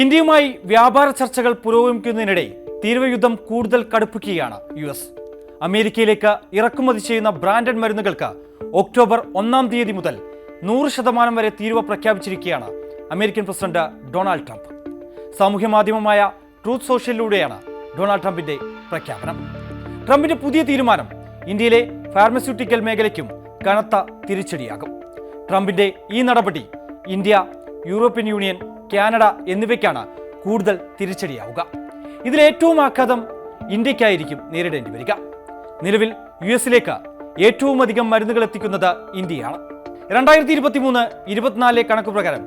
ഇന്ത്യയുമായി വ്യാപാര ചർച്ചകൾ പുരോഗമിക്കുന്നതിനിടെ തീവ്രയുദ്ധം കൂടുതൽ കടുപ്പിക്കുകയാണ് US. അമേരിക്കയിലേക്ക് ഇറക്കുമതി ചെയ്യുന്ന ബ്രാൻഡഡ് മരുന്നുകൾക്ക് ഒക്ടോബർ 1-ാം തീയതി മുതൽ 100% വരെ തീരുവ പ്രഖ്യാപിച്ചിരിക്കുകയാണ് അമേരിക്കൻ പ്രസിഡന്റ് ഡൊണാൾഡ് ട്രംപ്. സാമൂഹ്യ മാധ്യമമായ ട്രൂത്ത് സോഷ്യലിലൂടെയാണ് ഡൊണാൾഡ് ട്രംപിന്റെ പ്രഖ്യാപനം. ട്രംപിന്റെ പുതിയ തീരുമാനം ഇന്ത്യയിലെ ഫാർമസ്യൂട്ടിക്കൽ മേഖലയ്ക്കും കനത്ത തിരിച്ചടിയാകും. ട്രംപിന്റെ ഈ നടപടി ഇന്ത്യ, യൂറോപ്യൻ യൂണിയൻ, കാനഡ എന്നിവയ്ക്കാണ് കൂടുതൽ തിരിച്ചടിയാവുക. ഇതിലേറ്റവും ആഘാതം ഇന്ത്യക്കായിരിക്കും നേരിടേണ്ടി വരിക. നിലവിൽ US-ലേക്ക് ഏറ്റവും അധികം മരുന്നുകൾ എത്തിക്കുന്നത് ഇന്ത്യയാണ്. 2023-24 കണക്ക് പ്രകാരം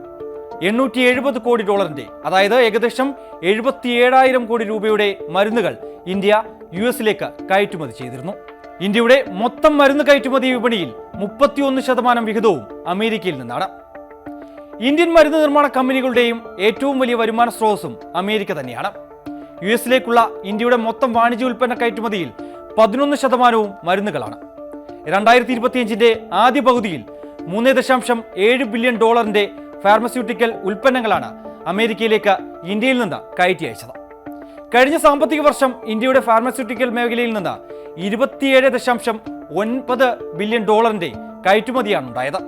$870 കോടി, അതായത് ഏകദേശം 77,000 കോടി രൂപയുടെ മരുന്നുകൾ ഇന്ത്യ US-ലേക്ക് കയറ്റുമതി ചെയ്തിരുന്നു. ഇന്ത്യയുടെ മൊത്തം മരുന്ന് കയറ്റുമതി വിപണിയിൽ 31% വിഹിതവും അമേരിക്കയിൽ നിന്നാണ്. ഇന്ത്യൻ മരുന്ന് നിർമ്മാണ കമ്പനികളുടെയും ഏറ്റവും വലിയ വരുമാന സ്രോതസ്സും അമേരിക്ക തന്നെയാണ്. US-ലേക്കുള്ള ഇന്ത്യയുടെ മൊത്തം വാണിജ്യ ഉൽപ്പന്ന കയറ്റുമതിയിൽ 11% മരുന്നുകളാണ്. 2025 ആദ്യ പകുതിയിൽ $3.7 ബില്യൺ ഫാർമസ്യൂട്ടിക്കൽ ഉൽപ്പന്നങ്ങളാണ് അമേരിക്കയിലേക്ക് ഇന്ത്യയിൽ നിന്ന് കയറ്റി അയച്ചത്. കഴിഞ്ഞ സാമ്പത്തിക വർഷം ഇന്ത്യയുടെ ഫാർമസ്യൂട്ടിക്കൽ മേഖലയിൽ നിന്ന് $27.9 ബില്യൺ കയറ്റുമതിയാണ് ഉണ്ടായത്.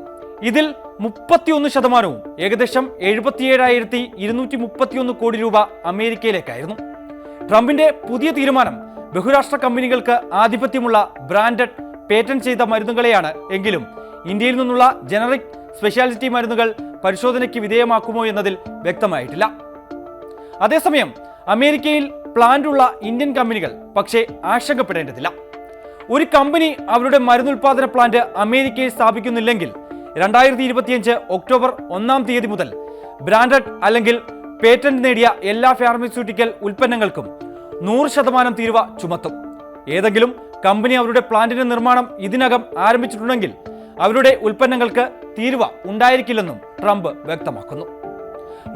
ഇതിൽ 31% ഏകദേശം 77,231 കോടി രൂപ അമേരിക്കയിലേക്കായിരുന്നു. ട്രംപിന്റെ പുതിയ തീരുമാനം ബഹുരാഷ്ട്ര കമ്പനികൾക്ക് ആധിപത്യമുള്ള ബ്രാൻഡഡ് പേറ്റന്റ് ചെയ്ത മരുന്നുകളെയാണ് എങ്കിലും ഇന്ത്യയിൽ നിന്നുള്ള ജനറിക് സ്പെഷ്യാലിറ്റി മരുന്നുകൾ പരിശോധനയ്ക്ക് വിധേയമാക്കുമോ എന്നതിൽ വ്യക്തമായിട്ടില്ല. അതേസമയം അമേരിക്കയിൽ പ്ലാന്റുള്ള ഇന്ത്യൻ കമ്പനികൾ പക്ഷേ ആശങ്കപ്പെടേണ്ടതില്ല. ഒരു കമ്പനി അവരുടെ മരുന്നുൽപാദന പ്ലാന്റ് അമേരിക്കയിൽ സ്ഥാപിക്കുന്നില്ലെങ്കിൽ 2025 ഒക്ടോബർ 1-ാം തീയതി മുതൽ ബ്രാൻഡഡ് അല്ലെങ്കിൽ പേറ്റന്റ് നേടിയ എല്ലാ ഫാർമസ്യൂട്ടിക്കൽ ഉൽപ്പന്നങ്ങൾക്കും 100% തീരുവ ചുമത്തും. ഏതെങ്കിലും കമ്പനി അവരുടെ പ്ലാന്റിന്റെ നിർമ്മാണം ഇതിനകം ആരംഭിച്ചിട്ടുണ്ടെങ്കിൽ അവരുടെ ഉൽപ്പന്നങ്ങൾക്ക് തീരുവ ഉണ്ടായിരിക്കില്ലെന്നും ട്രംപ് വ്യക്തമാക്കുന്നു.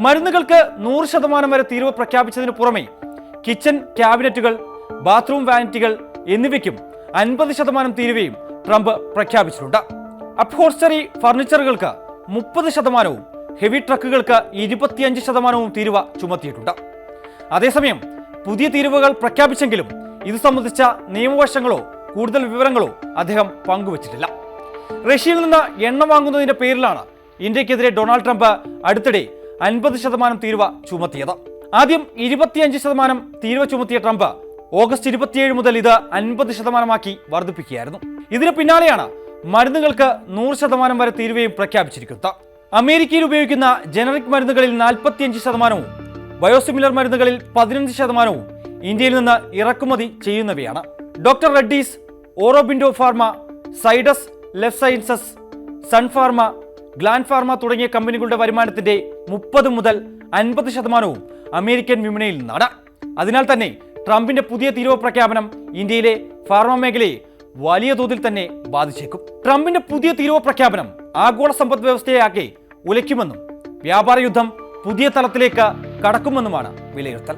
മരുന്നുകൾക്ക് 100% വരെ തീരുവ പ്രഖ്യാപിച്ചതിന് പുറമെ കിച്ചൺ ക്യാബിനറ്റുകൾ, ബാത്റൂം വാനിറ്റികൾ എന്നിവയ്ക്കും 50% തീരുവയും ട്രംപ് പ്രഖ്യാപിച്ചിട്ടുണ്ട്. അപ്ഹോൾസ്റ്ററി ഫർണിച്ചറുകൾക്ക് 30%, ഹെവി ട്രക്കുകൾക്ക് 25% തീരുവ ചുമത്തിയിട്ടുണ്ട്. അതേസമയം പുതിയ തീരുവകൾ പ്രഖ്യാപിച്ചെങ്കിലും ഇത് സംബന്ധിച്ച നിയമവശങ്ങളോ കൂടുതൽ വിവരങ്ങളോ അദ്ദേഹം പങ്കുവച്ചിട്ടില്ല. റഷ്യയിൽ നിന്ന് എണ്ണ വാങ്ങുന്നതിന്റെ പേരിലാണ് ഇന്ത്യക്കെതിരെ ഡൊണാൾഡ് ട്രംപ് അടുത്തിടെ 50% തീരുവ ചുമത്തിയത്. ആദ്യം 25% തീരുവ ചുമത്തിയ ട്രംപ് ഓഗസ്റ്റ് 27 മുതൽ ഇത് 50% വർദ്ധിപ്പിക്കുകയായിരുന്നു. ഇതിന് പിന്നാലെയാണ് മരുന്നുകൾക്ക് 100% വരെ തീരുവയും പ്രഖ്യാപിച്ചിരിക്കുന്നത്. അമേരിക്കയിൽ ഉപയോഗിക്കുന്ന ജനറിക് മരുന്നുകളിൽ 45%, ബയോസിമിലർ മരുന്നുകളിൽ 15% ഇന്ത്യയിൽ നിന്ന് ഇറക്കുമതി ചെയ്യുന്നവയാണ്. Doctor Reddy's, Aurobindo Pharma, Zydus Life Sciences, Sun Pharma, Gland Pharma തുടങ്ങിയ കമ്പനികളുടെ വരുമാനത്തിന്റെ 30 മുതൽ 50% അമേരിക്കൻ വിപണിയിൽ നിന്നാണ്. അതിനാൽ തന്നെ ട്രംപിന്റെ പുതിയ തീരുവ പ്രഖ്യാപനം ഇന്ത്യയിലെ ഫാർമ മേഖലയെ വലിയ തോതിൽ തന്നെ ബാധിച്ചേക്കും. ട്രംപിന്റെ പുതിയ തീരുവ പ്രഖ്യാപനം ആഗോള സമ്പദ് വ്യവസ്ഥയാകെ ഉലയ്ക്കുമെന്നും വ്യാപാര യുദ്ധം പുതിയ തലത്തിലേക്ക് കടക്കുമെന്നുമാണ് വിലയിരുത്തൽ.